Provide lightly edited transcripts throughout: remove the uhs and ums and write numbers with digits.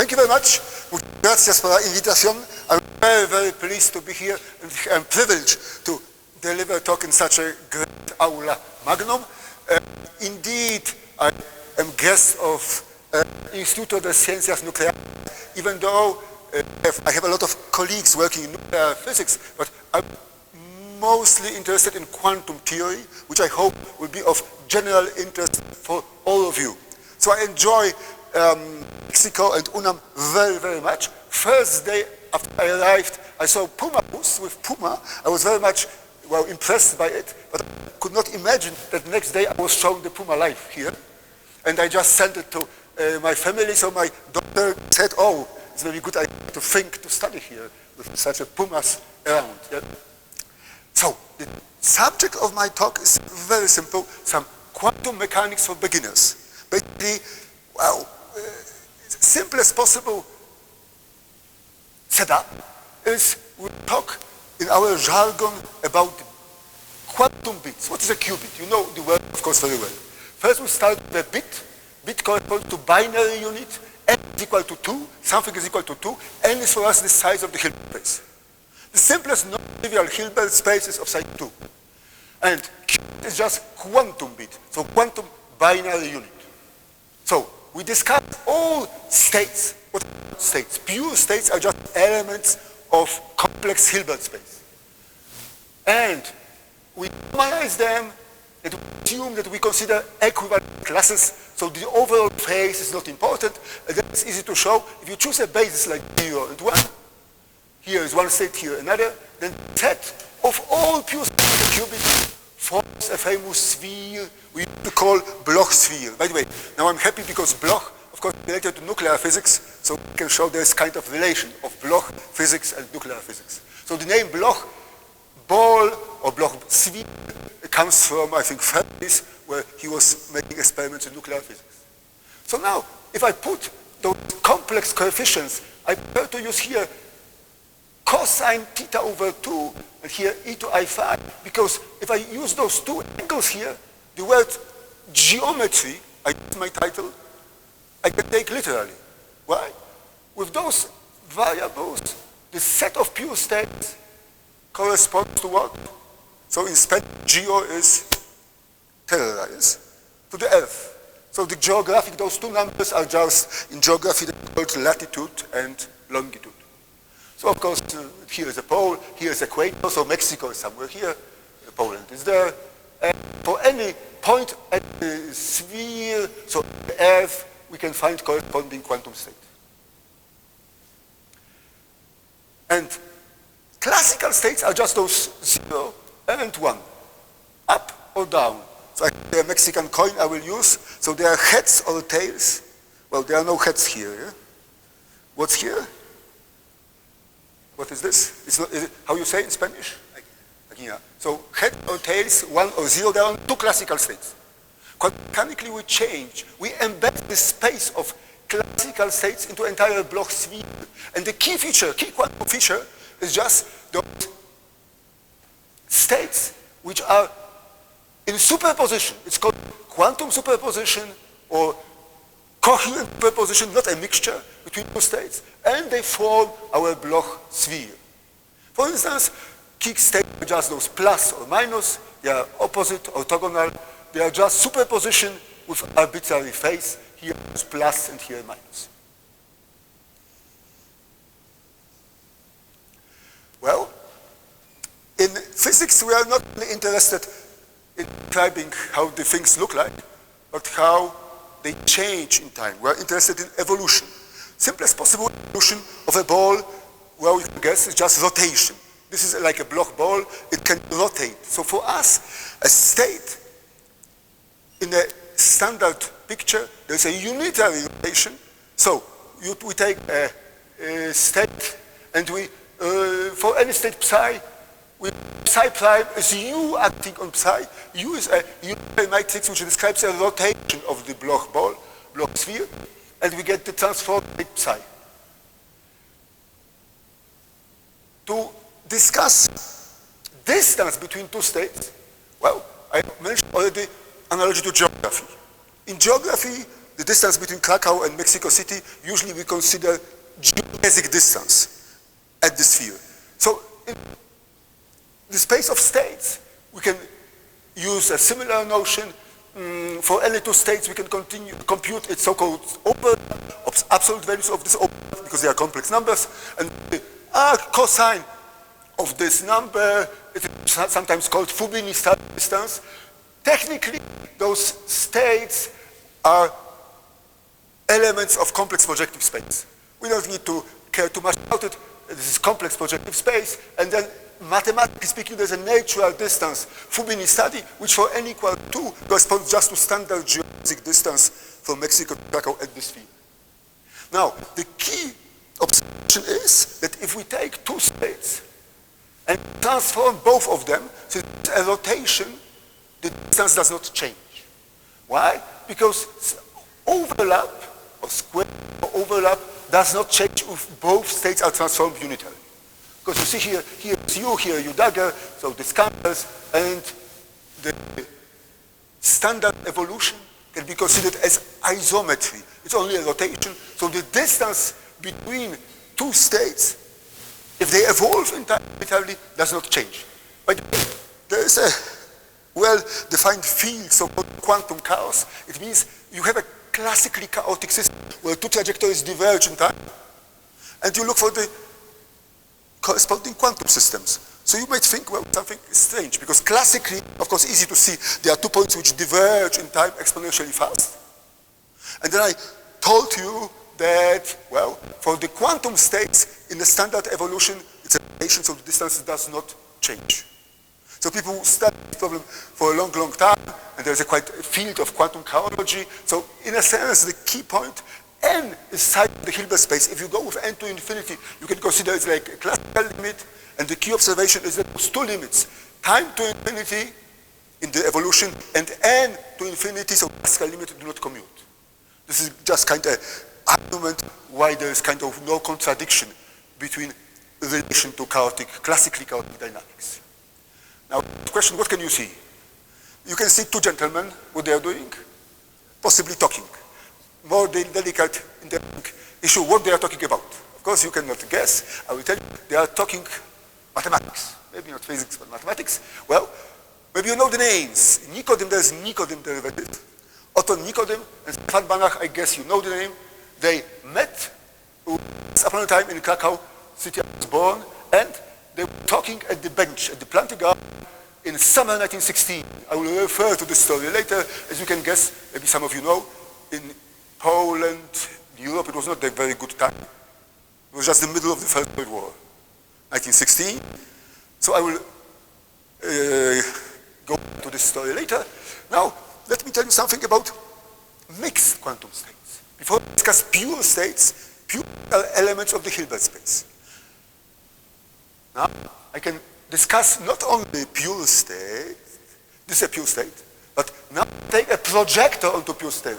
thank you very much. Gracias por la invitación. I'm very, very pleased to be here and privileged to deliver a talk in such a great aula magnum. Indeed, I am guest of Instituto de Ciencias Nucleares, even though I have a lot of colleagues working in nuclear physics, but I'm mostly interested in quantum theory, which I hope will be of general interest for all of you. So I enjoy Mexico and UNAM very, very much. First day after I arrived, I saw Puma booth with Puma. I was very much, well, impressed by it, but I could not imagine that the next day I was shown the Puma live here. And I just sent it to my family, so my daughter said, oh, it's a very good idea to think to study here with such a Pumas around. Yeah? So, the subject of my talk is very simple, some quantum mechanics for beginners. Basically, well, simplest possible setup is we talk in our jargon about quantum bits. What is a qubit? You know the word, of course, very well. First we start with a bit. Bit corresponds to binary unit. N is equal to 2, something is equal to 2. N is for us the size of the Hilbert space. The simplest non-trivial Hilbert space is of size 2. And qubit is just quantum bit, so quantum binary unit. So we discuss all states. What are states? Pure states are just elements of complex Hilbert space. And we normalize them and we assume that we consider equivalent classes, so the overall phase is not important, and that's easy to show. If you choose a basis like 0 and 1, here is one state, here another, then set of all pure states of the qubit forms a famous sphere we used to call Bloch sphere. By the way, now I'm happy because Bloch, of course, related to nuclear physics, so we can show there's kind of relation of Bloch physics and nuclear physics. So the name Bloch ball or Bloch sphere comes from, I think, Fermis, where he was making experiments in nuclear physics. So now, if I put those complex coefficients, I prefer to use here cosine theta over 2, and here e to I phi, because if I use those two angles here, the word geometry, I use my title, I can take literally. Why? With those variables, the set of pure states corresponds to what? So in Spanish, geo is terra, yes? To the earth. So the geographic, those two numbers are just, in geography, they're called latitude and longitude. So of course, here is a pole, here is equator, so Mexico is somewhere here, Poland is there. And for any point at the sphere, so the earth, we can find corresponding quantum state. And classical states are just those 0 and 1, up or down. So I have a Mexican coin I will use. So there are heads or tails. Well, there are no heads here. Yeah? What's here? What is this? It's not, is it how you say in Spanish? Aguina. So head or tails, 1 or 0, there are two classical states. Mechanically we change. We embed the space of classical states into entire Bloch sphere. And the key feature, key quantum feature, is just those states which are in superposition. It's called quantum superposition or coherent superposition, not a mixture between two states, and they form our Bloch sphere. For instance, key states are just those plus or minus, they are opposite, orthogonal, they are just superposition with arbitrary phase, here is plus and here minus. Well, in physics we are not only interested in describing how the things look like, but how they change in time. We are interested in evolution. Simplest possible evolution of a ball, well, we can guess, is just rotation. This is like a Bloch ball, it can rotate. So for us, a state in a standard picture, there's a unitary rotation. So we take a state and we, for any state psi, psi prime is U acting on psi. U is a unitary matrix which describes a rotation of the Bloch ball, Bloch sphere, and we get the transform state psi. To discuss distance between two states, well, I mentioned already analogy to geography. In geography, the distance between Krakow and Mexico City, usually we consider geodesic distance at the sphere. So in the space of states, we can use a similar notion. For any two states, we can compute its so-called absolute values of this overlap, because they are complex numbers, and the arc cosine of this number, it is sometimes called Fubini-Study distance. Technically, those states are elements of complex projective space. We don't need to care too much about it. This is complex projective space, and then mathematically speaking, there's a natural distance, Fubini-Study, which for n equal 2 corresponds just to standard geodesic distance from Mexico to Krakow at the sphere. Now, the key observation is that if we take two states and transform both of them, so it's a rotation, the distance does not change. Why? Because overlap, or square overlap, does not change if both states are transformed unitarily. Because you see here is U, here U dagger, so this cancels, and the standard evolution can be considered as isometry. It's only a rotation, so the distance between two states, if they evolve entirely, does not change. But there is a well-defined field, so-called quantum chaos. It means you have a classically chaotic system where two trajectories diverge in time, and you look for the corresponding quantum systems. So you might think, well, something is strange, because classically, of course, easy to see, there are 2 points which diverge in time exponentially fast. And then I told you that, well, for the quantum states in the standard evolution, it's a relation, so the distance does not change. So people study this problem for a long, long time, and there's a quite field of quantum chaology. So in a sense, the key point, n is side of the Hilbert space. If you go with n to infinity, you can consider it like a classical limit, and the key observation is that those two limits, time to infinity in the evolution, and n to infinity, so classical limit, do not commute. This is just kind of argument why there is kind of no contradiction between relation to chaotic, classically chaotic dynamics. Now, the question, what can you see? You can see two gentlemen, what they are doing, possibly talking. More delicate in the issue, what they are talking about. Of course, you cannot guess. I will tell you, they are talking mathematics. Maybe not physics, but mathematics. Well, maybe you know the names. Nicodem, there's Nicodem derivative. Otto Nicodem and Stefan Banach, I guess you know the name. They met once upon a time in Krakow, city I was born, and they were talking at the bench, at the planting garden in summer 1916. I will refer to the story later. As you can guess, maybe some of you know, in Poland, Europe, it was not a very good time. It was just the middle of the First World War, 1916. So I will go to this story later. Now, let me tell you something about mixed quantum states. Before we discuss pure states, pure are elements of the Hilbert space. Now, I can discuss not only pure state, this is a pure state, but now take a projector onto pure state.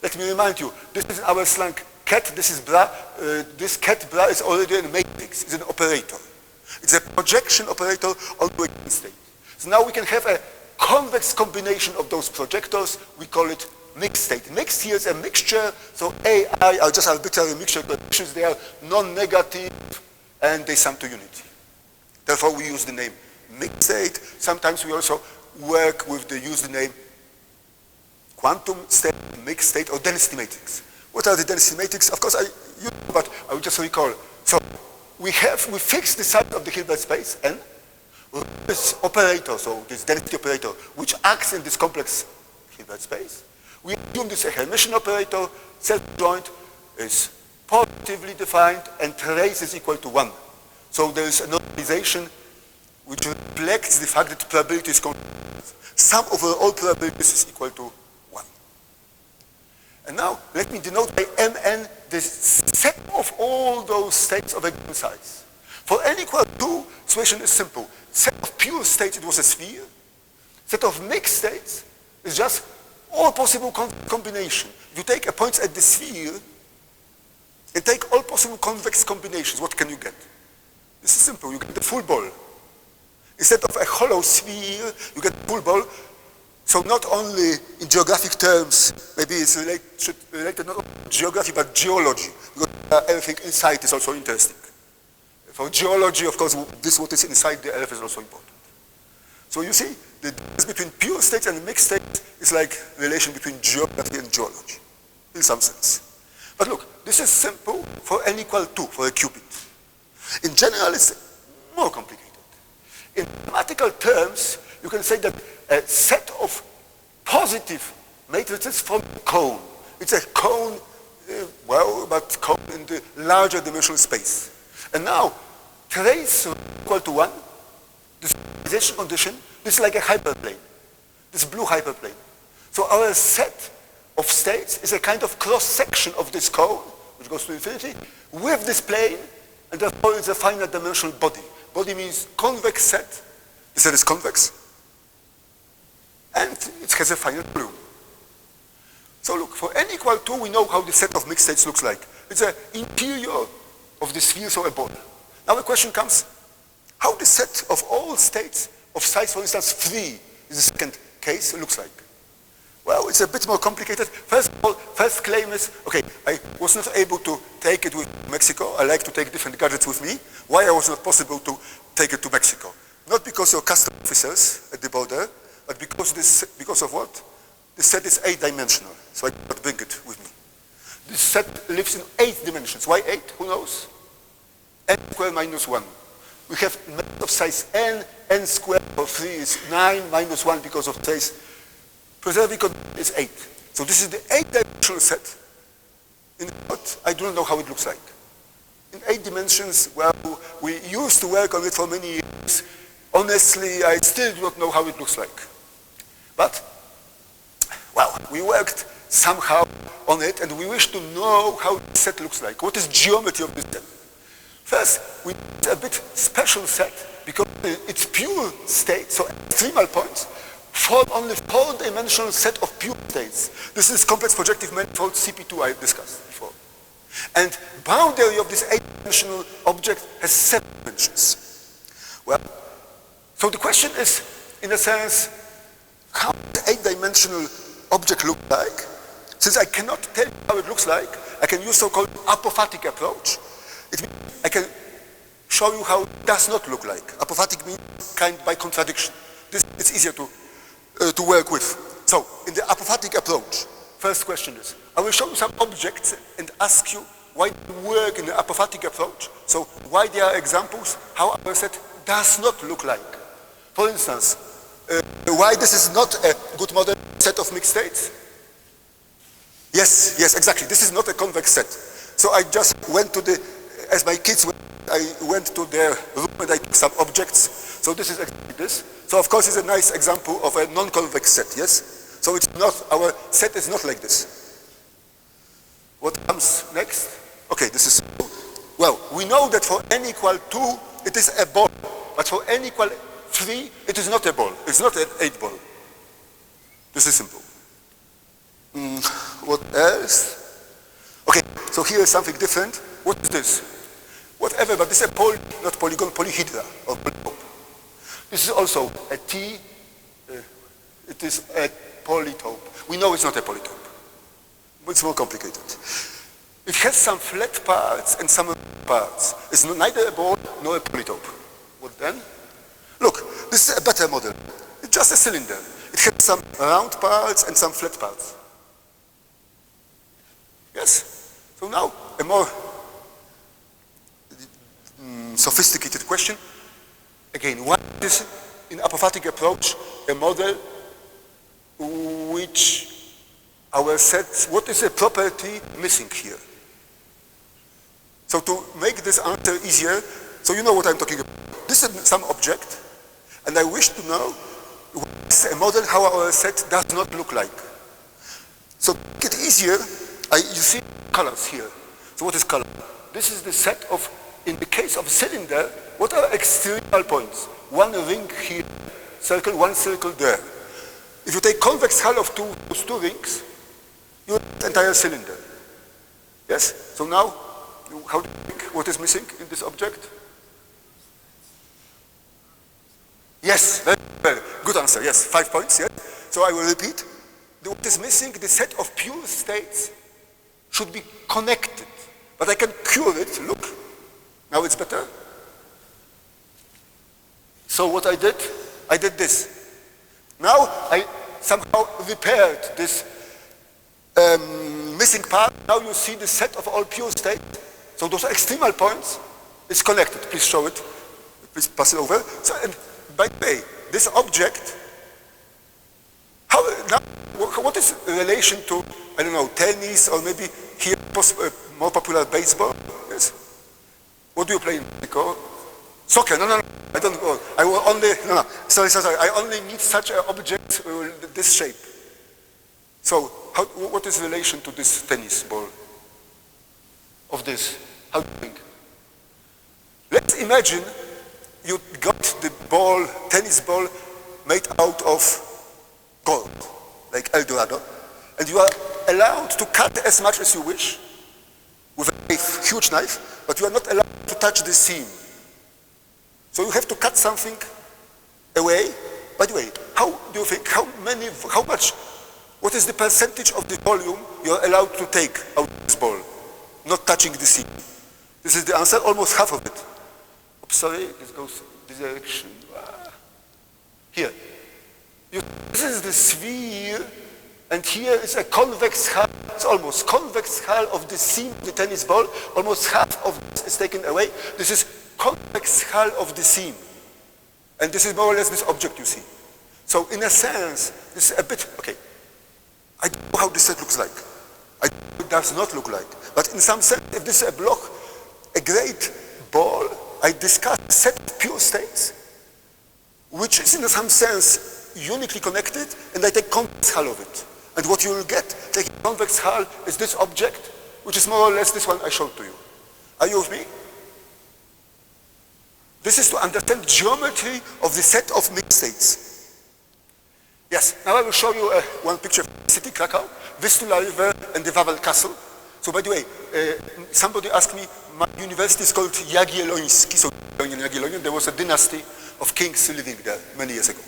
Let me remind you, this is our slang cat, this is bra. This cat bra is already a matrix, it's an operator. It's a projection operator onto a given state. So now we can have a convex combination of those projectors, we call it mixed state. Mixed here is a mixture, so A, I are just arbitrary mixture conditions, they are non-negative, and they sum to unity. Therefore, we use the name mixed state. Sometimes we also work with the use the name quantum state, mixed state, or density matrix. What are the density matrix? Of course, but I will just recall. So we fix the size of the Hilbert space, and this operator, so this density operator, which acts in this complex Hilbert space. We assume this is a Hermitian operator, self-joint is positively defined, and trace is equal to 1. So there is a normalization which reflects the fact that probability is constant. Sum over all probabilities is equal to 1. And now let me denote by Mn this set of all those states of a given size. For n equal 2, situation is simple. Set of pure states, it was a sphere. Set of mixed states is just all possible combination. If you take a point at the sphere and take all possible convex combinations, what can you get? This is simple, you get the full ball. Instead of a hollow sphere, you get a full ball. So not only in geographic terms, maybe it's related not only to geography but geology, because everything inside is also interesting. For geology, of course, this what is inside the earth is also important. So you see, the difference between pure states and mixed states is like relation between geography and geology, in some sense. But look, this is simple for n equal 2, for a qubit. In general, it's more complicated. In mathematical terms, you can say that a set of positive matrices from a cone. It's a cone, but cone in the larger dimensional space. And now, trace equal to 1, this realization condition, this is like a hyperplane, this blue hyperplane. So our set of states is a kind of cross-section of this cone, which goes to infinity, with this plane, and therefore it's a finite dimensional body. Body means convex set. The set is convex, and it has a finite volume. So look, for n equal 2, we know how the set of mixed states looks like. It's an interior of the sphere, so a ball. Now the question comes, how the set of all states of size, for instance, 3, is the second case, looks like? Well, it's a bit more complicated. First of all, first claim is, okay, I was not able to take it with Mexico. I like to take different gadgets with me. Why I was not possible to take it to Mexico? Not because you're custom officers at the border, but because of what? The set is 8-dimensional, so I cannot bring it with me. This set lives in 8 dimensions. Why 8? Who knows? N squared minus 1. We have matrix of size n squared for 3 is 9 minus 1 because of trace. Preserving coordinate is 8. So this is the 8-dimensional set. In what? I do not know how it looks like. In 8 dimensions, well, we used to work on it for many years. Honestly, I still do not know how it looks like. But, well, we worked somehow on it, and we wish to know how the set looks like. What is geometry of this set? First, we need a bit special set, because it's pure state, so extremal points form only 4-dimensional set of pure states. This is complex projective manifold CP2 I discussed before. And boundary of this 8-dimensional object has 7 dimensions. Well, so the question is, in a sense, how does the 8-dimensional object look like? Since I cannot tell you how it looks like, I can use so-called apophatic approach. It means I can show you how it does not look like. Apophatic means kind by contradiction. This is easier to work with. So, in the apophatic approach, first question is, I will show you some objects and ask you why they work in the apophatic approach. So, why there are examples how our set does not look like. For instance, why this is not a good model set of mixed states? Yes, exactly. This is not a convex set. So I just went to as my kids went, I went to their room and I took some objects. So this is exactly this. So of course it's a nice example of a non-convex set, yes? So it's not, our set is not like this. What comes next? Okay, this is, well, we know that for n equal 2, it is a ball. But for n equal 3, it is not a ball. It's not an 8 ball. This is simple. What else? Okay, so here is something different. What is this? Whatever, but this is a not polygon, polyhedra, or polytope. This is also a T, it is a polytope. We know it's not a polytope. It's more complicated. It has some flat parts and some round parts. It's neither a ball nor a polytope. What then? Look, this is a better model. It's just a cylinder. It has some round parts and some flat parts. Yes? So now, a more sophisticated question. Again, what is, in apophatic approach, a model which our sets, what is a property missing here? So to make this answer easier, so you know what I'm talking about. This is some object, and I wish to know what is a model how our set does not look like. So to make it easier, you see colors here. So what is color? This is the set of, in the case of a cylinder, what are external points? One ring here, circle, one circle there. If you take convex hull of those two rings, you have the entire cylinder. Yes? So now, how do you think what is missing in this object? Yes, very good answer. Yes, 5 points. Yes. So I will repeat. What is missing, the set of pure states should be connected. But I can cure it. Look, now it's better. So what I did this. Now I somehow repaired this missing part. Now you see the set of all pure states. So those extremal points is connected. Please show it. Please pass it over. So, and by the way, this object, what is the relation to, I don't know, tennis or maybe here more popular baseball? Yes. What do you play in Mexico? Soccer? No. I don't go. I will only, no. Sorry. I only need such an object with this shape. So, what is the relation to this tennis ball? Of this? How do you think? Let's imagine you got the ball, tennis ball, made out of gold, like El Dorado, and you are allowed to cut as much as you wish with a huge knife, but you are not allowed to touch the seam. So you have to cut something away. By the way, how do you think, how much, what is the percentage of the volume you are allowed to take out of this ball, not touching the seam? This is the answer, almost half of it. Oops, sorry, this goes this direction. Here. This is the sphere, and here is a convex hull. It's almost convex hull of the seam of the tennis ball. Almost half of this is taken away. This is convex hull of the seam. And this is more or less this object you see. So in a sense, this is a bit, okay, I don't know how this set looks like. It does not look like. But in some sense, if this is a block, a great ball, I discuss a set of pure states, which is in some sense uniquely connected, and I take convex hull of it. And what you will get, taking convex hull, is this object, which is more or less this one I showed to you. Are you with me? This is to understand geometry of the set of mixed states. Yes, now I will show you one picture of the city, Krakow, Vistula River and the Wawel Castle. So by the way, somebody asked me, my university is called Jagielloński, so in Jagiellonian, there was a dynasty of kings living there many years ago.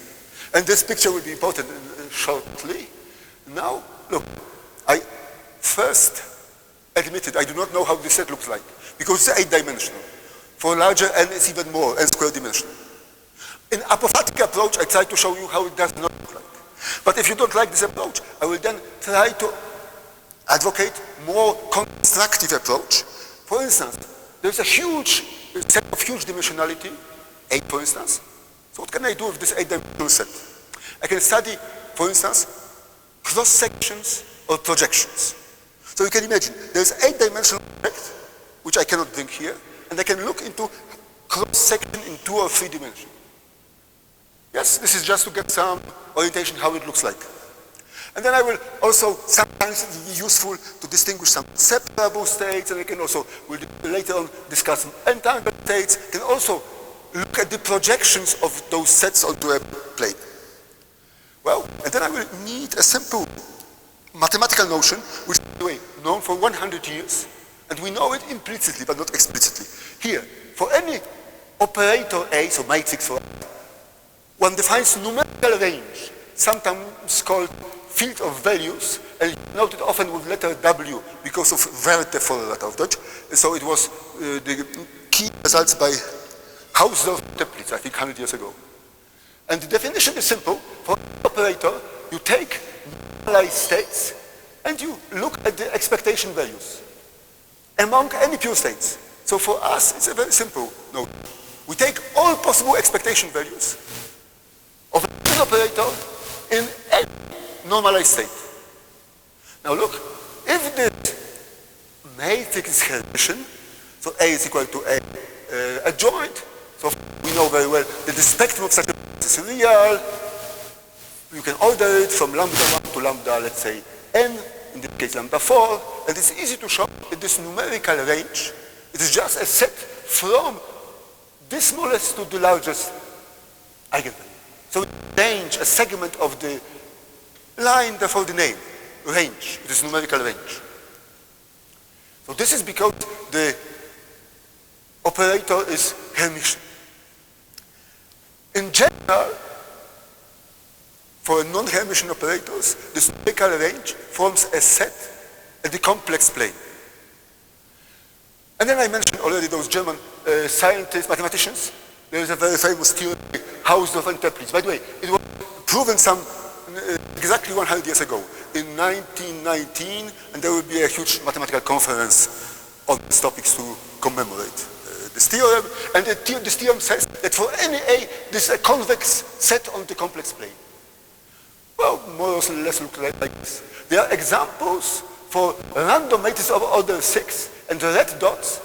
And this picture will be important shortly. Now, look, I first admitted I do not know how this set looks like, because it's 8-dimensional. For larger n, it's even more, n square dimensional. In apophatic approach, I try to show you how it does not look like. But if you don't like this approach, I will then try to advocate more constructive approach. For instance, there's a huge set of huge dimensionality, 8 for instance. So what can I do with this 8-dimensional set? I can study, for instance, cross-sections or projections. So you can imagine, there's 8-dimensional object, which I cannot bring here, and I can look into cross-section in 2 or 3 dimensions. Yes, this is just to get some orientation how it looks like. And then I will also, sometimes it will be useful to distinguish some separable states, and I can also, will later on discuss entangled states, can also look at the projections of those sets onto a plane. Well, and then I will need a simple mathematical notion, which is, by the way, known for 100 years, and we know it implicitly, but not explicitly. Here, for any operator A, so matrix for A, one defines numerical range, sometimes called field of values, and noted often with letter W because of Werte for of Deutsch. So it was the key results by Hausdorff-Teplitz, I think 100 years ago. And the definition is simple. For an operator, you take normalized states and you look at the expectation values among any pure states. So for us, it's a very simple note. We take all possible expectation values of an operator in any normalized state. Now look, if the matrix is Hermitian, so A is equal to A adjoint, so we know very well that the spectrum of such a matrix is real. You can order it from lambda 1 to lambda, let's say, n, in this case lambda 4, and it's easy to show that this numerical range, it is just a set from the smallest to the largest eigenvalue. So it range, a segment of the line, therefore the name, range, it is numerical range. So this is because the operator is Hermitian. In general, for non-Hermitian operators, this numerical range forms a set at the complex plane. And then I mentioned already those German scientists, mathematicians. There is a very famous theory, Hausdorff and Toeplitz. By the way, it was proven exactly 100 years ago, in 1919, and there will be a huge mathematical conference on these topics to commemorate this theorem. And this theorem says that for any A, this is a convex set on the complex plane. Well, more or less look like this. There are examples for random matrices of order 6, and the red dots,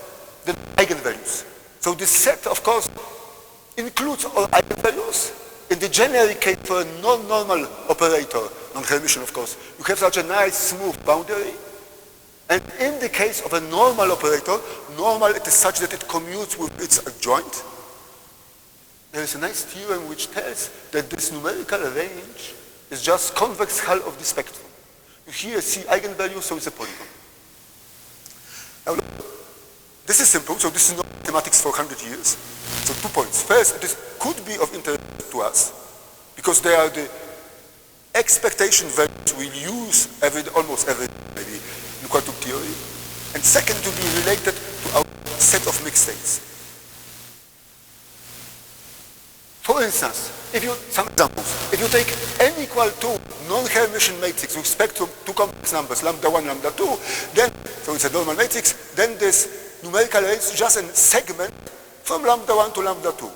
the eigenvalues. So this set, of course, includes all eigenvalues. In the generic case for a non-normal operator, non-Hermitian of course, you have such a nice smooth boundary. And in the case of a normal operator, normal it is such that it commutes with its adjoint. There is a nice theorem which tells that this numerical range is just convex hull of the spectrum. You here see eigenvalues, so it's a polygon. Now look, this is simple, so this is not mathematics for 100 years. So 2 points. First, this could be of interest to us, because they are the expectation values we use almost every day, maybe, in quantum theory. And second, to be related to our set of mixed states. For instance, some examples. If you take n equal to non-Hermitian matrix with spectrum 2 complex numbers, lambda 1, lambda 2, then, so it's a normal matrix, then this numerical range is just a segment from lambda 1 to lambda 2.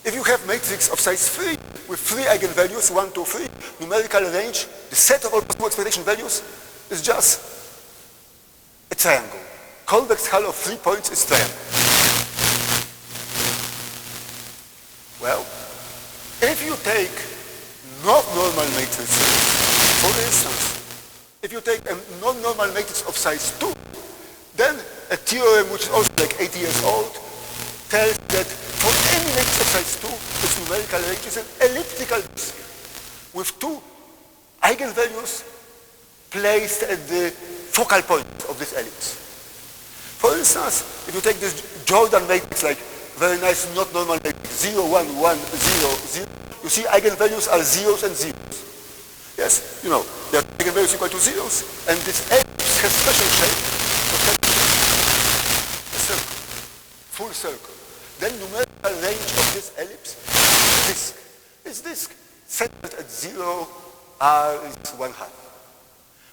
If you have matrix of size 3 with 3 eigenvalues, 1, 2, 3, numerical range, the set of all possible expectation values is just a triangle. Convex hull of 3 points is triangle. Well, if you take not normal matrices, for instance, if you take a non-normal matrix of size 2, then a theorem which is also like 80 years old tells that for any matrix of size 2, this numerical range is an elliptical disk with 2 eigenvalues placed at the focal point of this ellipse. For instance, if you take this Jordan matrix, like very nice not normal matrix, 0, 1, 1, 0, 0, you see eigenvalues are zeros and zeros. Yes, you know, there are eigenvalues equal to zeros, and this ellipse has special shape, a circle, full circle. Then numerical range of this ellipse is disk. This disk centered at 0, r is 1/2.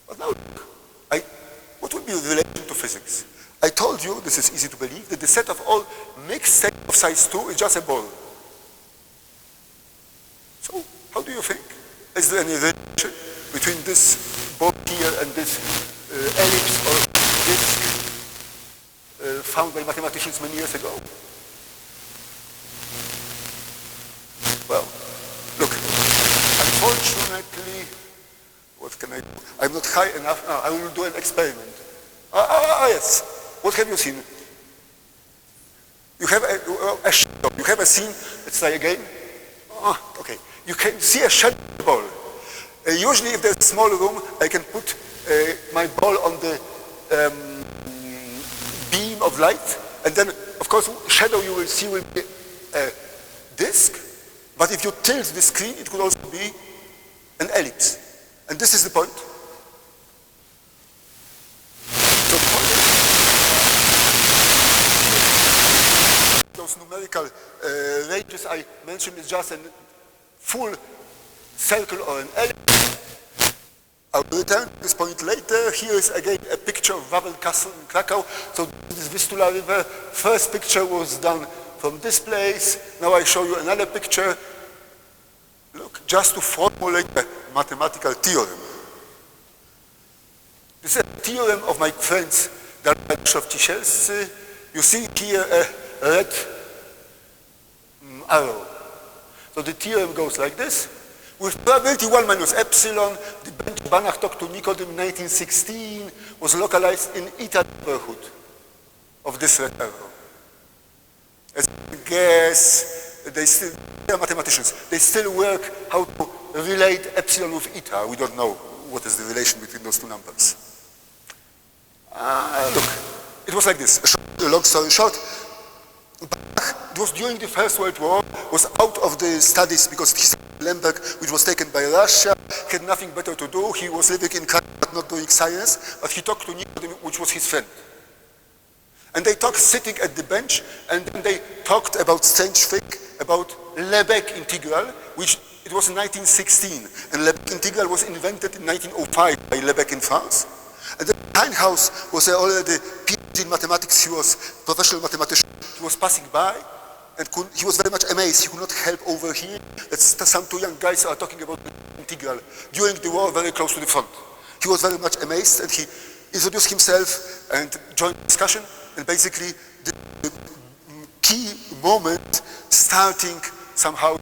But now look, what would be the relation to physics? I told you, this is easy to believe, that the set of all mixed sets of size 2 is just a ball. So, how do you think? Is there any relation between this ball here and this ellipse or disk found by mathematicians many years ago? Well, look, unfortunately, what can I do? I'm not high enough. No, I will do an experiment. Yes. What have you seen? You have a shadow. You have a scene. Let's try again. Okay. You can see a shadow ball. Usually, if there's a small room, I can put my ball on the beam of light, and then, of course, shadow you will see will be a disk. But if you tilt the screen, it could also be an ellipse. And this is the point. So the point is, those numerical ranges I mentioned is just a full circle or an ellipse. I will return to this point later. Here is again a picture of Wawel Castle in Krakow. So this is Vistula River. First picture was done from this place. Now I show you another picture. Look, just to formulate a mathematical theorem. This is a theorem of my friends Ciencias. You see here a red arrow. So the theorem goes like this. With probability 1 minus epsilon, the bench Banach talked to Nikodym in 1916 was localized in eta neighborhood of this red arrow. As I guess, they are mathematicians. They still work how to relate epsilon with eta. We don't know what is the relation between those two numbers. Look, it was like this. A long story short, Banach, it was during the First World War, was out of the studies because he Lemberg, which was taken by Russia. He had nothing better to do. He was living in Krakow but not doing science, but he talked to Nikodem, which was his friend. And they talked sitting at the bench, and then they talked about strange thing, about Lebesgue integral, which it was in 1916, and Lebesgue integral was invented in 1905 by Lebesgue in France. And then Steinhaus was already PhD in mathematics. He was professional mathematician. He was passing by, and he was very much amazed. He could not help overhear that some two young guys are talking about integral during the war, very close to the front. He was very much amazed, and he introduced himself and joined the discussion. And basically, the key moment starting somehow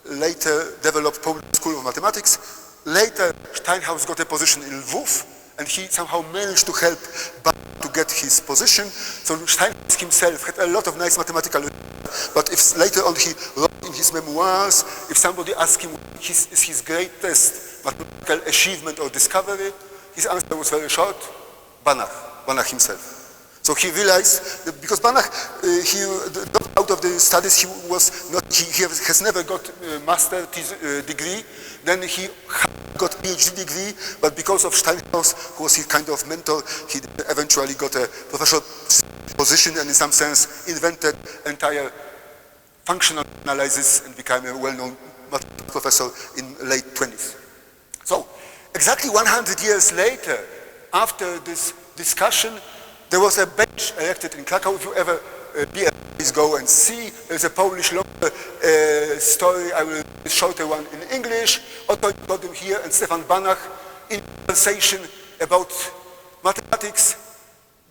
later developed Polish School of Mathematics. Later, Steinhaus got a position in Lwów, and he somehow managed to help Bach to get his position. So Steinhaus himself had a lot of nice mathematical, but if later on he wrote in his memoirs, if somebody asked him what is his greatest mathematical achievement or discovery, his answer was very short: Banach himself. So he realized that because Banach, he dropped out of the studies, he has never got a master's degree. Then he got PhD degree, but because of Steinhaus, who was his kind of mentor, he eventually got a professional position and in some sense invented entire functional analysis and became a well-known professor in late 20s. So exactly 100 years later, after this discussion, there was a bench erected in Krakow. If you ever please go and see. There's a Polish longer story. I will a shorter one in English. Otto Nikodem here and Stefan Banach in conversation about mathematics.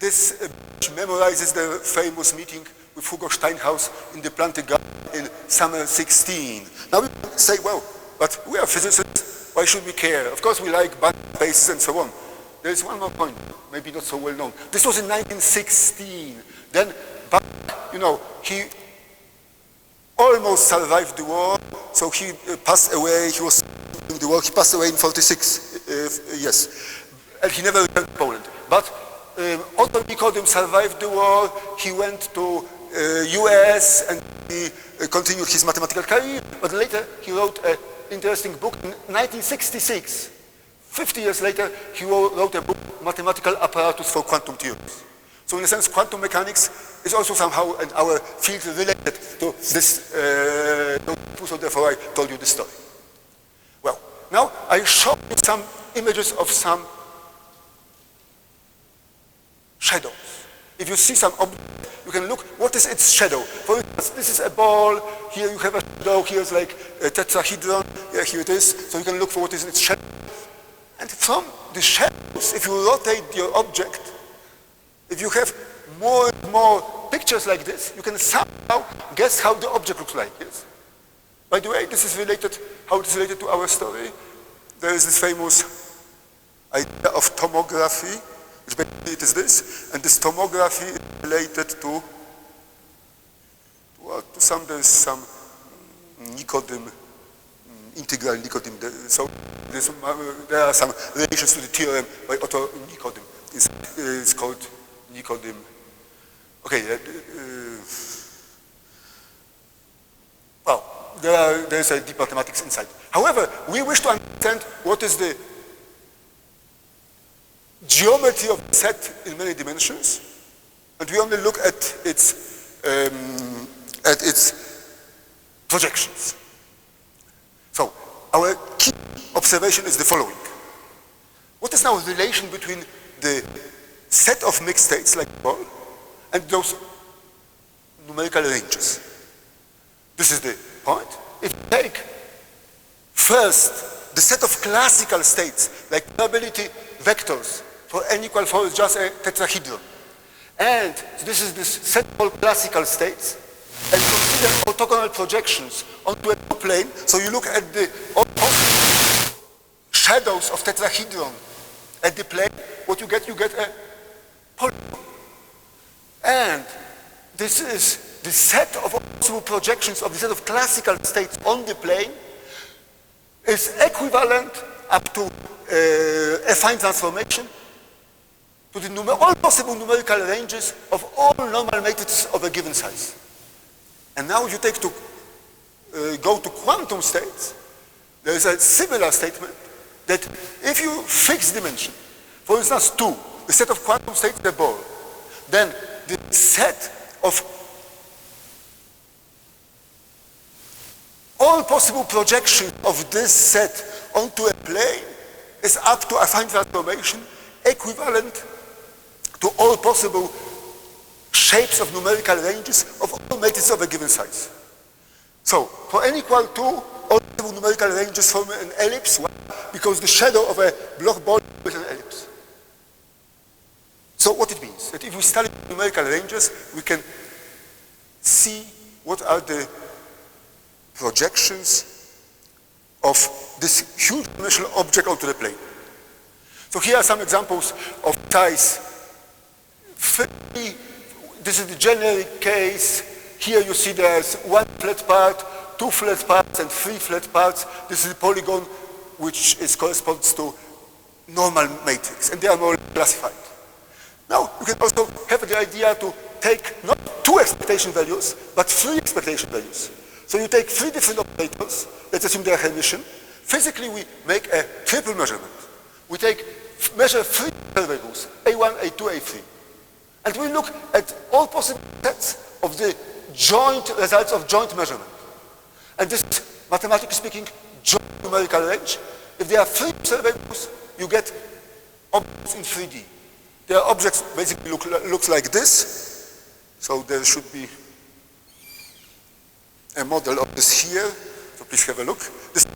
This bench memorizes the famous meeting with Hugo Steinhaus in the Planting Garden in summer 16. Now we say, well, but we are physicists. Why should we care? Of course we like Banach bases and so on. There is one more point, maybe not so well known. This was in 1916. Then, you know, he almost survived the war, so he passed away. He was in the war. He passed away in 46, yes, and he never returned to Poland. But Otto Nikodem survived the war. He went to US and he continued his mathematical career. But later he wrote an interesting book in 1966. 50 years later, he wrote a book, Mathematical Apparatus for Quantum Theories. So in a sense, quantum mechanics is also somehow in our field related to this, so therefore I told you this story. Well, now I show you some images of some shadows. If you see some object, you can look, what is its shadow? For instance, this is a ball, here you have a shadow, here's like a tetrahedron, yeah, here it is, so you can look for what is its shadow. And from the shadows, if you rotate your object, if you have more and more pictures like this, you can somehow guess how the object looks like, yes? By the way, this is related, how it is related to our story. There is this famous idea of tomography, which basically it is this, and this tomography is related to there's some Nikodem, integral Nikodem. So there are some relations to the theorem by Otto Nikodem. It's called Nikodem. Okay. Well, there's a deep mathematics inside. However, we wish to understand what is the geometry of the set in many dimensions, and we only look at its projections. So, our key observation is the following. What is now the relation between the set of mixed states, like ball, and those numerical ranges? This is the point. If you take first the set of classical states, like probability vectors for n equal 4 is just a tetrahedron, and this is this set of classical states, and consider orthogonal projections onto a plane. So you look at the shadows of tetrahedron at the plane. What you get a polygon. And this is the set of possible projections of the set of classical states on the plane is equivalent up to affine transformation to the all possible numerical ranges of all normal matrices of a given size. And now if you take to go to quantum states, There is a similar statement that if you fix dimension, for instance 2, the set of quantum states in the ball, then the set of all possible projections of this set onto a plane is up to affine transformation equivalent to all possible shapes of numerical ranges of all matrices of a given size. So, for n equal to, all possible numerical ranges form an ellipse. Why? Because the shadow of a Bloch ball is an ellipse. So what it means, that if we study numerical ranges, we can see what are the projections of this huge dimensional object onto the plane. So here are some examples of size 3. This is the generic case. Here you see there's 1 flat part, 2 flat parts, and 3 flat parts. This is a polygon which corresponds to normal matrix, and they are more classified. Now, you can also have the idea to take not 2 expectation values, but 3 expectation values. So you take 3 different operators, let's assume they are Hermitian. Physically, we make a triple measurement. We measure 3 variables, A1, A2, A3. And we look at all possible sets of the joint results of joint measurement. And this is, mathematically speaking, joint numerical range. If there are 3 variables, you get objects in 3D. Their objects basically looks like this. So there should be a model of this here. So please have a look. This,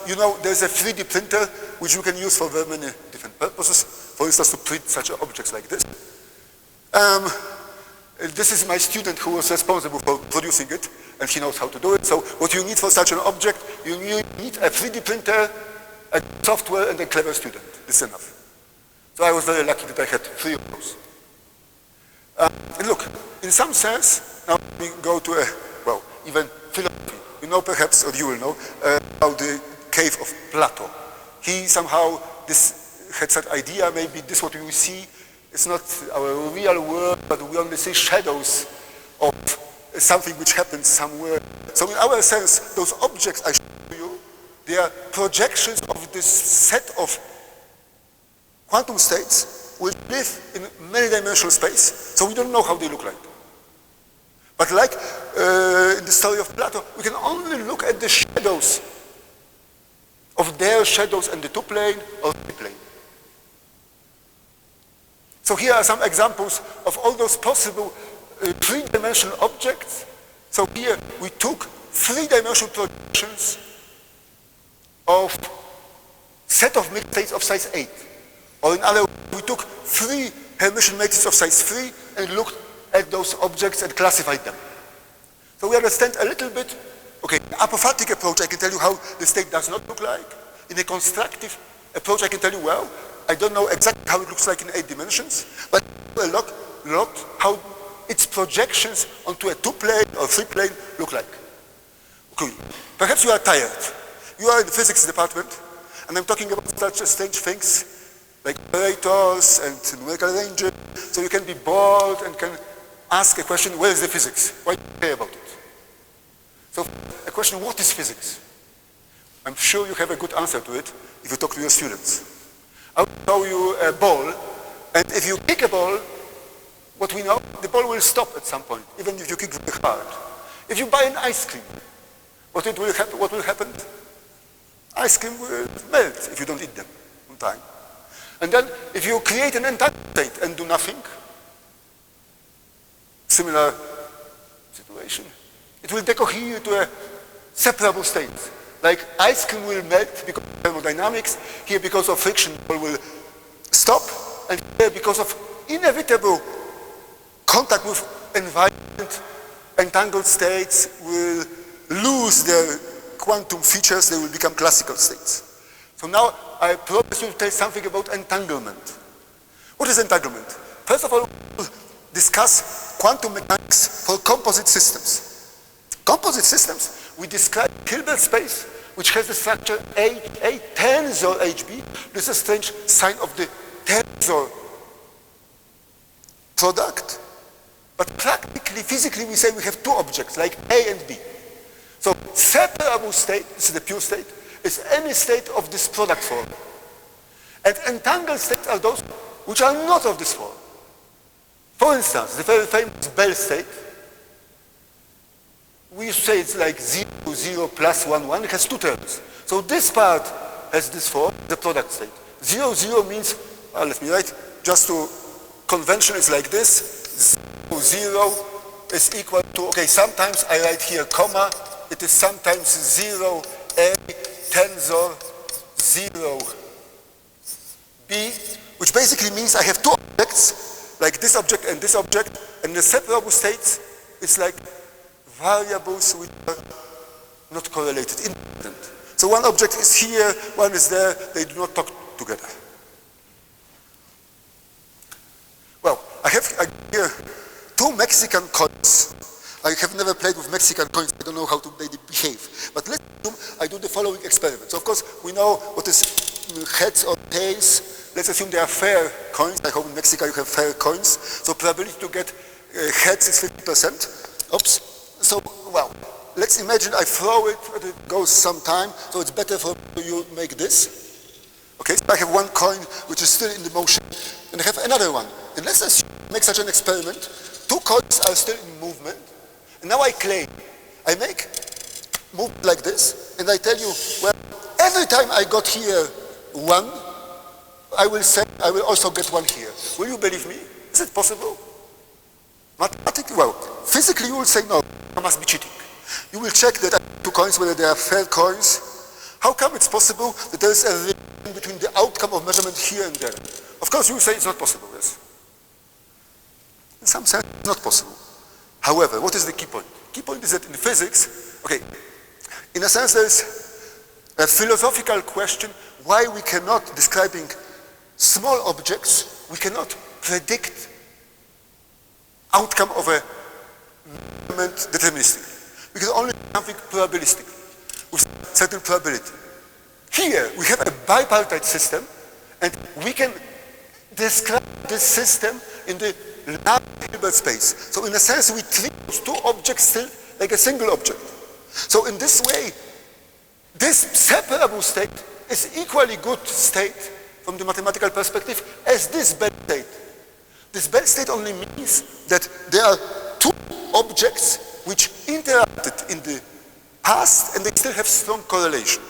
you know, there's a 3D printer which you can use for very many different purposes. For instance, to print such objects like this. This is my student who was responsible for producing it, and he knows how to do it. So what you need for such an object, you need a 3D printer, a software, and a clever student. This is enough. So I was very lucky that I had 3 of those. And look, in some sense, now we go to even philosophy. You know perhaps, or you will know, about the cave of Plato. He somehow had such idea, maybe this what we will see, it's not our real world, but we only see shadows of something which happens somewhere. So in our sense, those objects I showed you, they are projections of this set of quantum states which live in many-dimensional space, so we don't know how they look like. But like in the story of Plato, we can only look at the shadows of their shadows in the 2-plane or 3-plane. So here are some examples of all those possible 3-dimensional objects. So here we took 3-dimensional projections of set of mixed states of size 8. Or in other words, we took 3 Hermitian matrices of size 3 and looked at those objects and classified them. So we understand a little bit, okay, in apophatic approach I can tell you how the state does not look like. In a constructive approach I can tell you, well, I don't know exactly how it looks like in 8 dimensions, but a lot how its projections onto a 2-plane or 3-plane look like. Okay. Perhaps you are tired. You are in the physics department, and I'm talking about such strange things like operators and numerical ranges, so you can be bored and can ask a question, where is the physics? Why do you care about it? So a question, what is physics? I'm sure you have a good answer to it if you talk to your students. I will show you a ball, and if you kick a ball, what we know, the ball will stop at some point, even if you kick very hard. If you buy an ice cream, what will happen? Ice cream will melt if you don't eat them on time. And then, if you create an entanglement state and do nothing, similar situation, it will decohere to a separable state. Like ice cream will melt because of thermodynamics, here because of friction it will stop, and here because of inevitable contact with environment, entangled states will lose their quantum features, they will become classical states. So now I promise you to tell something about entanglement. What is entanglement? First of all, we'll discuss quantum mechanics for composite systems. Composite systems, we describe Hilbert space, which has the structure A tensor HB. This is a strange sign of the tensor product. But practically, physically, we say we have 2 objects, like A and B. So separable state, this is the pure state, is any state of this product form. And entangled states are those which are not of this form. For instance, the very famous Bell state, we used to say it's like 0, 0 plus 1, 1. It has two terms. So this part has this form, the product state. 0, 0 means, let me write, just to convention is like this. 0, 0 is equal to, okay, sometimes I write here comma. It is sometimes 0, A, tensor, 0, B, which basically means I have two objects, like this object, and the separable states, it's like variables which are not correlated, independent. So one object is here, one is there, they do not talk together. Well, I have here two Mexican coins. I have never played with Mexican coins, I don't know how they behave. But let's assume I do the following experiment. So of course, we know what is heads or tails. Let's assume they are fair coins. I hope in Mexico you have fair coins. So probability to get heads is 50%. Oops. So, well, let's imagine I throw it, but it goes some time, so it's better for you to make this. Okay, so I have one coin which is still in the motion, and I have another one. And let's assume, make such an experiment. Two coins are still in movement, and now I claim. I make movement like this, and I tell you, well, every time I got here one, I will say, I will also get one here. Will you believe me? Is it possible? Mathematically, well, physically you will say no, I must be cheating. You will check that two coins, whether they are fair coins. How come it's possible that there is a relation between the outcome of measurement here and there? Of course you will say it's not possible, yes. In some sense, it's not possible. However, what is the key point? Key point is that in physics, okay, in a sense there is a philosophical question why we cannot, describing small objects, we cannot predict outcome of a measurement deterministically. We can only do something probabilistically, with certain probability. Here, we have a bipartite system, and we can describe this system in the large Hilbert space. So in a sense, we treat those two objects still like a single object. So in this way, this separable state is equally good state from the mathematical perspective as this Bell state. This Bell state only means that there are two objects which interacted in the past and they still have strong correlation.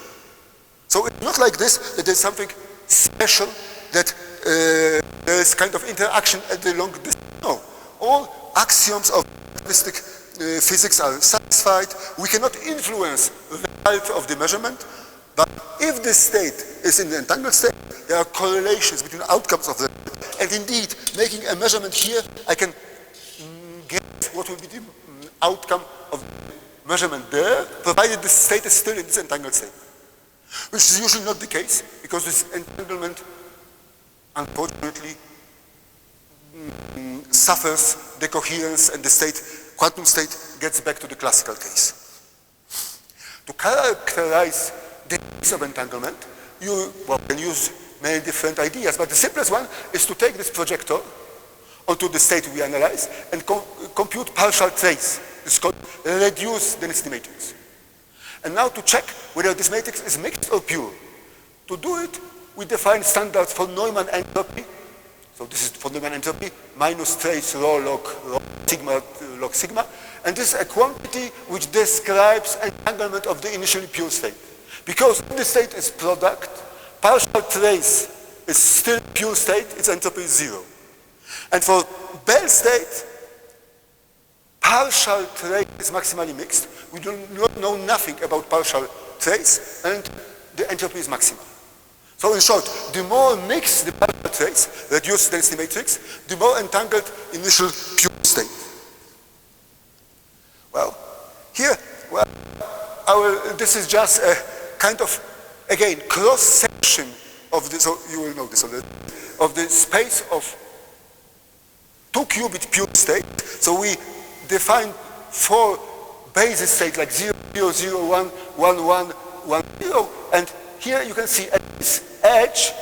So it's not like this, that there's something special, that there is kind of interaction at the long distance. No, all axioms of relativistic physics are satisfied. We cannot influence the result of the measurement, but if this state is in the entangled state, there are correlations between outcomes of the. And indeed, making a measurement here, I can get what will be the outcome of the measurement there, provided the state is still in this entangled state. Which is usually not the case, because this entanglement, unfortunately, suffers decoherence and the state, quantum state, gets back to the classical case. To characterize the case of entanglement, you can use many different ideas, but the simplest one is to take this projector onto the state we analyze and compute partial trace. It's called reduced density matrix. And now to check whether this matrix is mixed or pure. To do it, we define standards for Neumann entropy. So this is for Neumann entropy, minus trace rho log sigma log sigma. And this is a quantity which describes entanglement of the initially pure state. Because if the state is product, partial trace is still pure state, its entropy is 0. And for Bell state, partial trace is maximally mixed. We do not know nothing about partial trace, and the entropy is maximal. So in short, the more mixed the partial trace, reduced density matrix, the more entangled initial pure state. Well, here, this is just a kind of, again, cross-section of the, so you will know this already, of the space of 2-qubit pure state. So we define 4 basis states like 0, 0, 0, 1, 1, 1, 1, 0. And here you can see at this edge,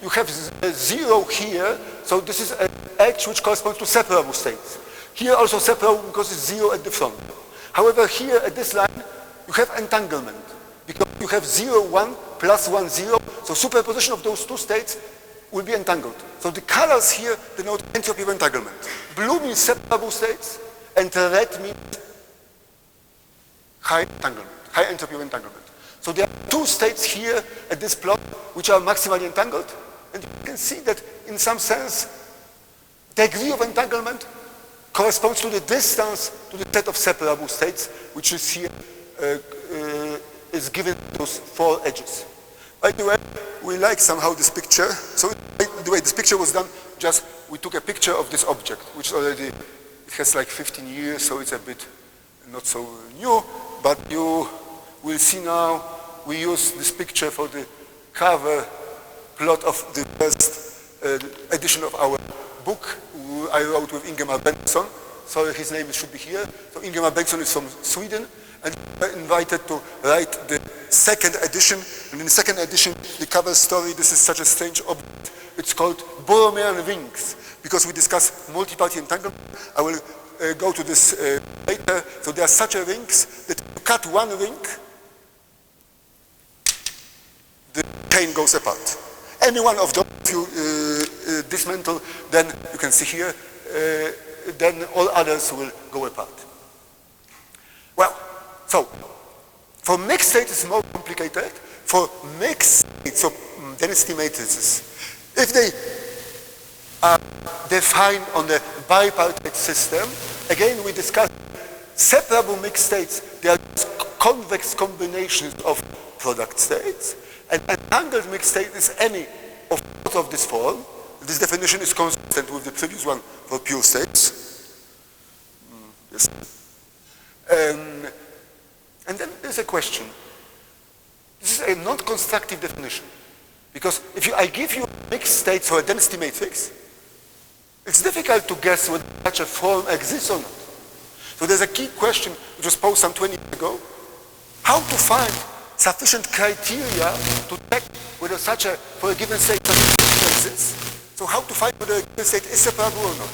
you have a 0 here. So this is an edge which corresponds to separable states. Here also separable because it's 0 at the front. However, here at this line, you have entanglement because you have 0, 1 plus 1, 0. So superposition of those two states will be entangled. So the colors here denote entropy of entanglement. Blue means separable states, and red means high entanglement, high entropy of entanglement. So there are two states here at this plot which are maximally entangled, and you can see that in some sense, degree of entanglement corresponds to the distance to the set of separable states, which is here is given those four edges. By the way, we like somehow this picture. So the way this picture was done, just we took a picture of this object, which already, it has like 15 years, so it's a bit not so new, but you will see now, we use this picture for the cover plot of the first edition of our book I wrote with Ingemar Bengtsson. Sorry, his name should be here. So Ingemar Bengtsson is from Sweden, and we were invited to write the second edition. And in the second edition, the cover story, this is such a strange object. It's called Borromean rings, because we discuss multi-party entanglement. I will go to this later. So there are such a rings that if you cut one ring, the chain goes apart. Any one of those, if you dismantle, then you can see here, then all others will go apart. Well, so for mixed states it's more complicated. For mixed states of density matrices, if they are defined on the bipartite system, again we discussed separable mixed states. They are convex combinations of product states. An entangled mixed state is any of both of this form. This definition is consistent with the previous one for pure states. Yes. And then there's a question. This is a non-constructive definition. Because if I give you mixed states or a density matrix, it's difficult to guess whether such a form exists or not. So there's a key question which was posed some 20 years ago. How to find sufficient criteria to check whether such a, for a given state, such a system exists. So how to find whether a given state is separable or not.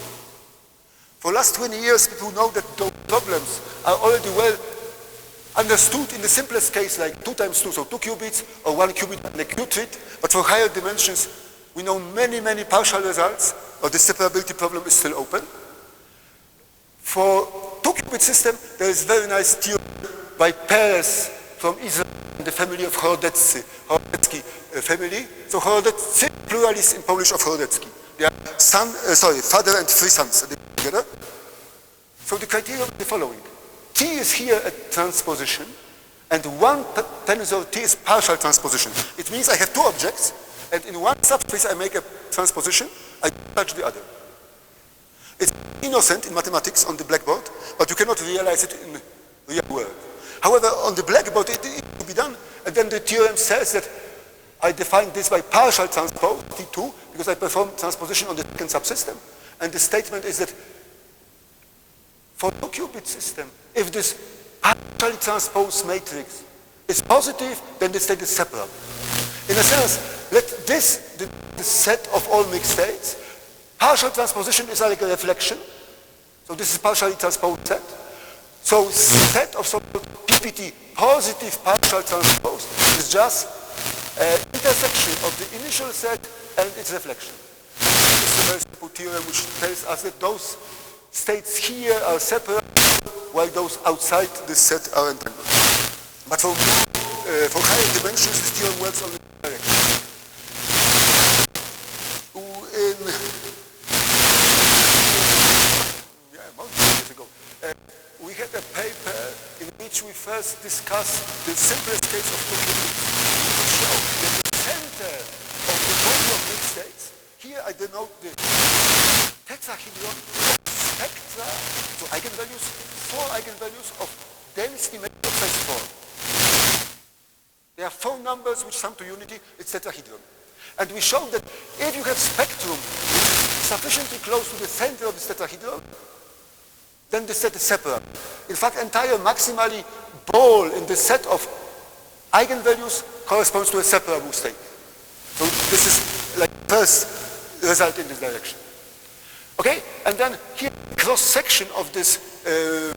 For the last 20 years, people know that those problems are already well understood in the simplest case, like 2 times 2, so 2 qubits, or 1 qubit and a qubit. But for higher dimensions, we know many, many partial results, or the separability problem is still open. For 2 qubit system, there is very nice theory by Perez from Israel, the family of Horodecki family. So Horodecki, plural is in Polish of Horodecki. They are father and 3 sons together. So the criteria is the following. T is here a transposition, and one tensor T is partial transposition. It means I have 2 objects, and in one subspace I make a transposition, I touch the other. It's innocent in mathematics on the blackboard, but you cannot realize it in the real world. However, on the blackboard it will be done, and then the theorem says that I define this by partial transpose, T2, because I perform transposition on the second subsystem. And the statement is that for a 2-qubit system, if this partially transposed matrix is positive, then the state is separable. In a sense, let this, the set of all mixed states, partial transposition is like a reflection. So this is partially transposed set. So set of so-called PPT, positive partial transpose, is just an intersection of the initial set and its reflection. This is a very simple theorem which tells us that those states here are separate, while those outside this set are entangled. But for higher dimensions, this theorem works only in one direction. Years ago, we had a paper in which we first discussed the simplest case of 2 qubits, which showed that the center of the body of mixed states, here I denote the tetrahedron of spectra, so eigenvalues, 4 eigenvalues of density matrix of size 4. There are 4 numbers which sum to unity, it's tetrahedron. And we showed that if you have spectrum which is sufficiently close to the center of this tetrahedron, then the set is separable. In fact, entire maximally ball in the set of eigenvalues corresponds to a separable state. So this is like first result in this direction. Okay, and then here cross-section of this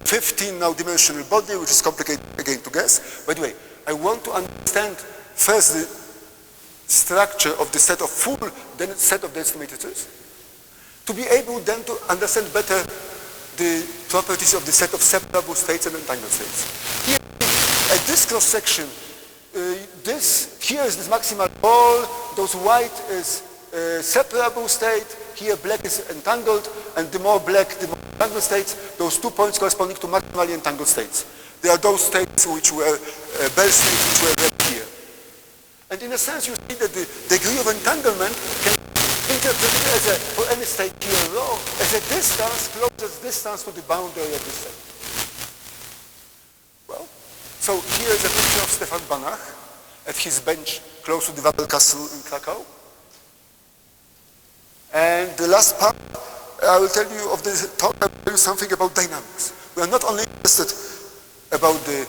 15 now dimensional body, which is complicated again to guess. By the way, I want to understand first the structure of the set of full then set of density matrices, to be able then to understand better the properties of the set of separable states and entangled states. Here, at this cross-section, here is this maximal ball, those white is separable state, here black is entangled, and the more black, the more entangled states, those 2 points corresponding to maximally entangled states. They are those states which were Bell states which were red here. And in a sense, you see that the degree of entanglement can be interpreted as a, for any state here rho, as a distance, closest distance to the boundary of the state. Well, so here is a picture of Stefan Banach at his bench close to the Wawel Castle in Krakow. And the last part, I will tell you of the talk, I will tell you something about dynamics. We are not only interested about the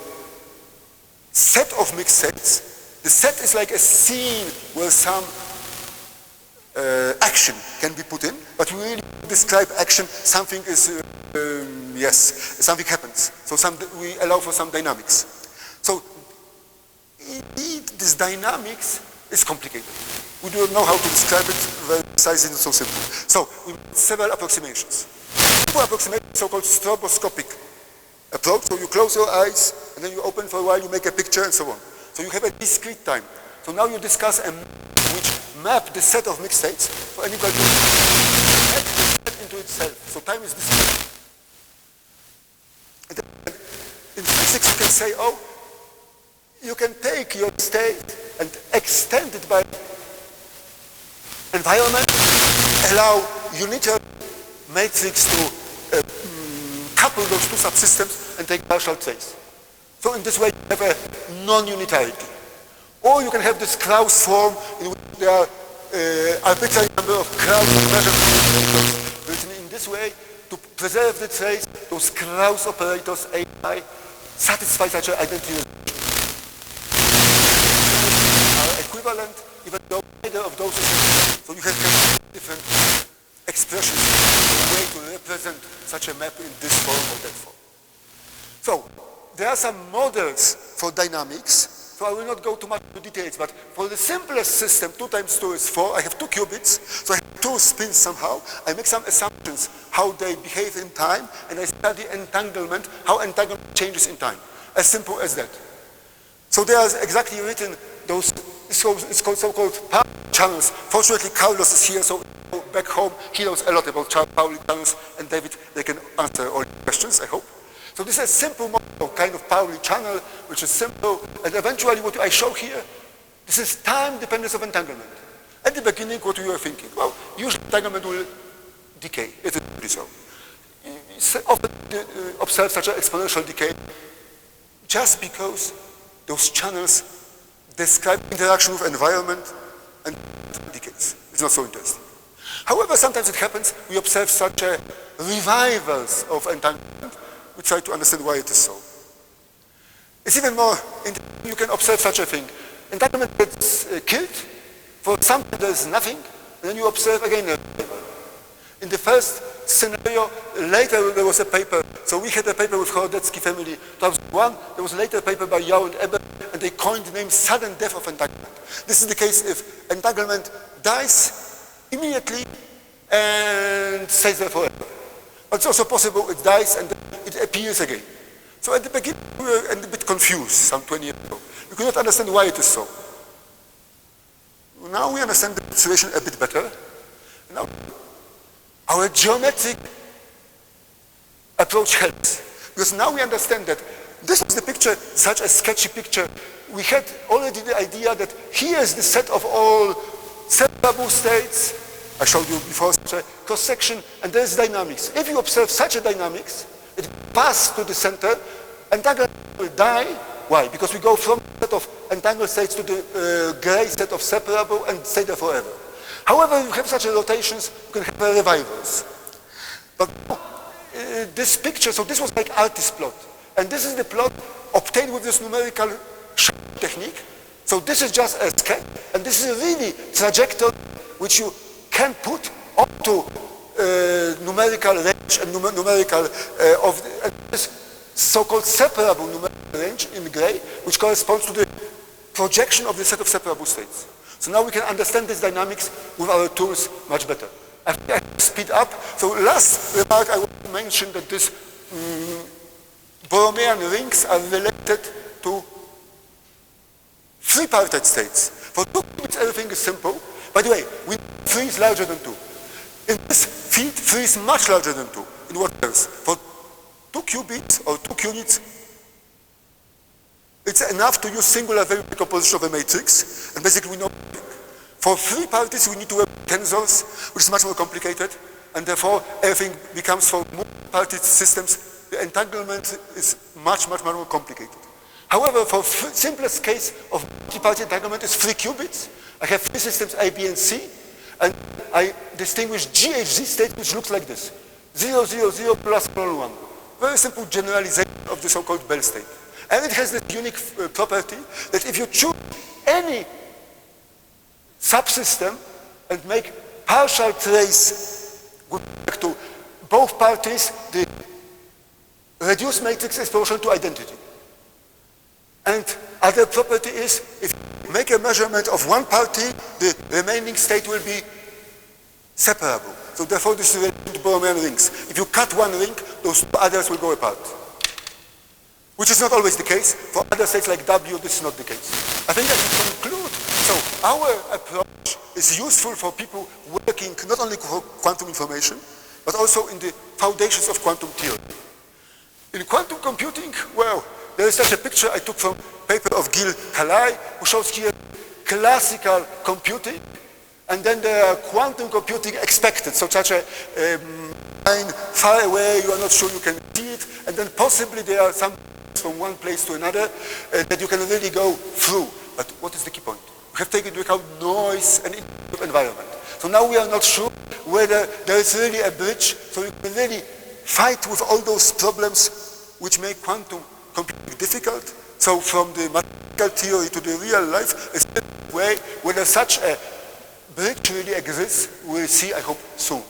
set of mixed sets. The set is like a scene where some action can be put in, but we really describe action, something is, yes, something happens. So we allow for some dynamics. So indeed, this dynamics is complicated. We don't know how to describe it very precisely, not so simple. So we made several approximations. Simple approximation, so-called stroboscopic approach. So you close your eyes, and then you open for a while, you make a picture, and so on. So you have a discrete time. So now you discuss a map which map the set of mixed states for any calculation. Map the set into itself. So time is discrete. And then in physics you can say, oh, you can take your state and extend it by environment, allow unitary matrix to couple those two subsystems and take partial trace. So in this way you have a non-unitarity. Or you can have this Krauss form in which there are arbitrary number of Krauss measurement written in this way to preserve the trace. Those Krauss operators AI satisfy such an identity are equivalent even though either of those is. So you have different expressions, a way to represent such a map in this form or that form. So there are some models for dynamics. So I will not go too much into details, but for the simplest system, 2 times 2 is 4. I have 2 qubits, so I have 2 spins somehow. I make some assumptions how they behave in time, and I study entanglement, how entanglement changes in time. As simple as that. So there are exactly written those, it's called so-called Pauli channels. Fortunately, Carlos is here, so back home, he knows a lot about Pauli channels, and David, they can answer all your questions, I hope. So this is a simple model, kind of Pauli channel, which is simple, and eventually what I show here, this is time dependence of entanglement. At the beginning, what you were thinking? Well, usually entanglement will decay, it is really so. You often observe such an exponential decay just because those channels describe interaction with environment and decays. It's not so interesting. However, sometimes it happens, we observe such a revivals of entanglement. We try to understand why it is so. It's even more interesting, you can observe such a thing. Entanglement gets killed, for some there is nothing, and then you observe again a revival. In the first scenario, later there was a paper, so we had a paper with Horodetzky family, 2001, there was later a paper by Yao and Eber, and they coined the name sudden death of entanglement. This is the case if entanglement dies immediately and stays there forever. But it's also possible it dies and it appears again. So at the beginning we were a bit confused some 20 years ago. We could not understand why it is so. Now we understand the situation a bit better. Now our geometric approach helps. Because now we understand that this was the picture, such a sketchy picture. We had already the idea that here is the set of all separable states. I showed you before such a cross-section, and there is dynamics. If you observe such a dynamics, it passes to the center, entanglement will die. Why? Because we go from the set of entangled states to the gray set of separable and stay there forever. However, if you have such a rotations, you can have revivals. But this picture, so this was like artist plot. And this is the plot obtained with this numerical technique. So this is just a sketch, and this is a really trajectory which you can put onto numerical range and numerical of this so-called separable numerical range in gray, which corresponds to the projection of the set of separable states. So now we can understand this dynamics with our tools much better. I have to speed up. So last remark, I want to mention that these Borromean rings are related to three-parted states. For 2 qubits, everything is simple. By the way, 3 is larger than 2. In this field, 3 is much larger than 2. In what sense? For 2 qubits or 2 qubits, it's enough to use singular variable decomposition of a matrix, and basically we know. For 3 parties, we need to have tensors, which is much more complicated, and therefore everything becomes for multi-party systems, the entanglement is much more complicated. However, for simplest case of multi-party entanglement is 3 qubits. I have 3 systems A, B, and C, and I distinguish GHZ state, which looks like this: 0, 0, 0 plus 1. Very simple generalization of the so-called Bell state. And it has this unique property that if you choose any subsystem and make partial trace with respect to both parties, the reduced matrix is proportional to identity. And other property is, if you make a measurement of one party, the remaining state will be separable. So therefore this is related to Borromean rings. If you cut one ring, those 2 others will go apart. Which is not always the case. For other states like W, this is not the case. I think I can conclude. So our approach is useful for people working not only for quantum information, but also in the foundations of quantum theory. In quantum computing, well, there is such a picture I took from a paper of Gil Kalai, who shows here classical computing, and then there are quantum computing expected, so such a line far away, you are not sure you can see it, and then possibly there are some from one place to another that you can really go through. But what is the key point? We have taken into account noise and environment. So now we are not sure whether there is really a bridge, so you can really fight with all those problems which make quantum computing difficult. So from the mathematical theory to the real life, is a way whether such a bridge really exists, we'll see, I hope, soon.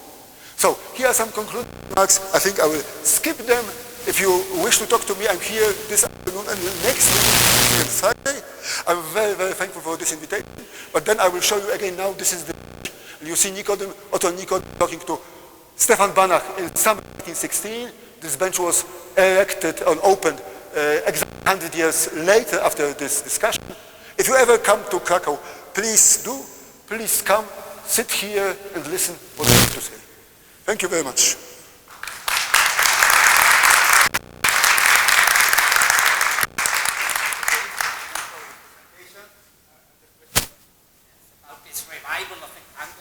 So here are some concluding remarks. I think I will skip them. If you wish to talk to me, I'm here this afternoon and next week, Friday. I'm very thankful for this invitation. But then I will show you again now, this is the, you see Otto Nicodem talking to Stefan Banach in summer 1916. This bench was erected and opened exactly 100 years later after this discussion. If you ever come to Krakow, please come, sit here and listen what I have to say. Thank you very much.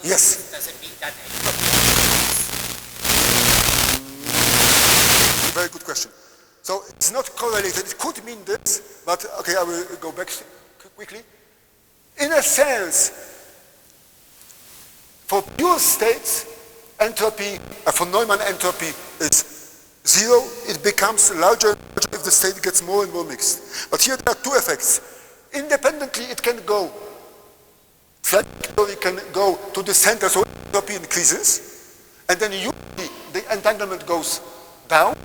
Yes. Does it mean that Very good question. So it's not correlated. It could mean this, but okay, I will go back quickly. In a sense, for pure states, entropy, for Neumann entropy is 0. It becomes larger and larger if the state gets more and more mixed. But here there are 2 effects. Independently, it can go. Trajectory can go to the center, so entropy increases, and then usually the entanglement goes down.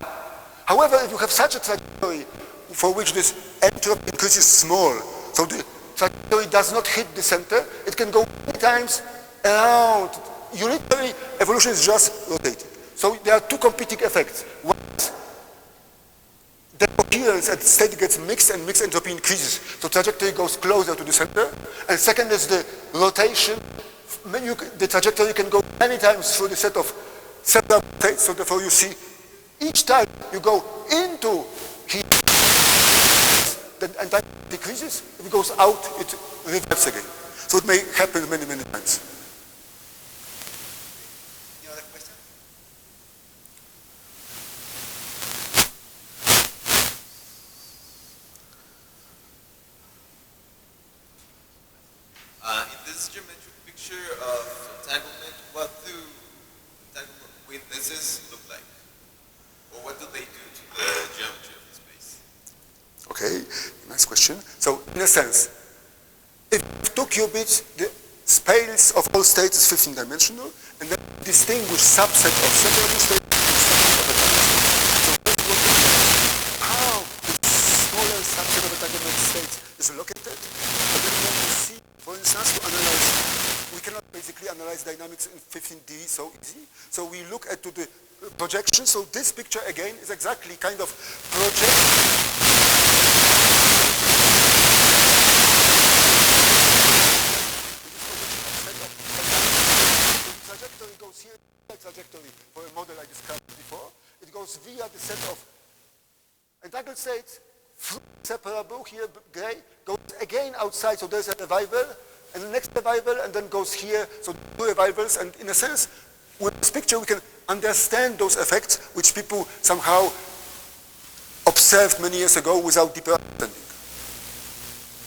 However, if you have such a trajectory for which this entropy increases small, so the trajectory does not hit the center, it can go many times around. Unitary evolution is just rotating. So there are 2 competing effects. One is the coherence at the state gets mixed and mixed entropy increases. So trajectory goes closer to the center. And second is the rotation. The trajectory can go many times through the set of several states. So therefore you see each time you go into here, the entanglement decreases. If it goes out, it reverses again. So it may happen many times. In this geometric picture of entanglement, what do entanglement witnesses look like? Or what do they do to the geometry of the space? Okay, nice question. So in a sense, if 2 qubits, the space of all states is 15-dimensional, and then distinguish subset of separable states and subset of entanglement. So how the smaller subset of entanglement states is located, we cannot basically analyze dynamics in 15D so easy. So we look at to the projection. So this picture again is exactly kind of trajectory goes here, trajectory for a model I described before. It goes via the set of entangled states, separable here, gray, goes again outside, so there's a revival, and the next revival, and then goes here, so two revivals, and in a sense, with this picture we can understand those effects which people somehow observed many years ago without deeper understanding.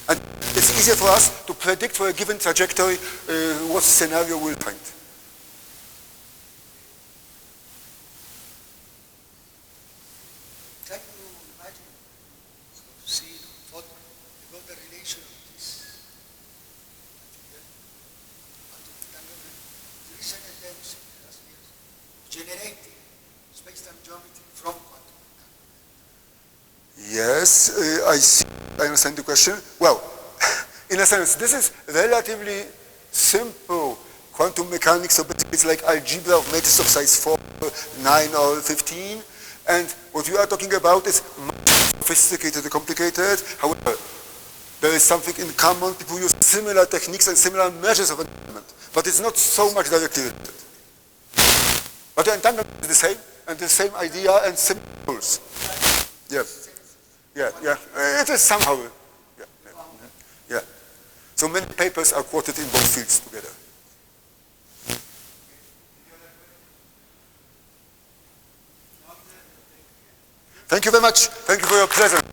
And it's easier for us to predict for a given trajectory what scenario we'll find. Can you imagine, to see what about the relation of this entanglement, the recent attempts in the last years to generate space-time geometry from quantum entanglement? Yes, I see. I understand the question. Well, in a sense, this is relatively simple quantum mechanics. So basically it's like algebra of matrices of size 4, 9, or 15. And what you are talking about is much sophisticated and complicated. However, there is something in common. People use similar techniques and similar measures of entanglement. But it's not so much directly related. But the entanglement is the same, and the same idea and similar rules. Yeah. Yeah. It is somehow. Yeah. So many papers are quoted in both fields together. Thank you very much. Thank you for your presence.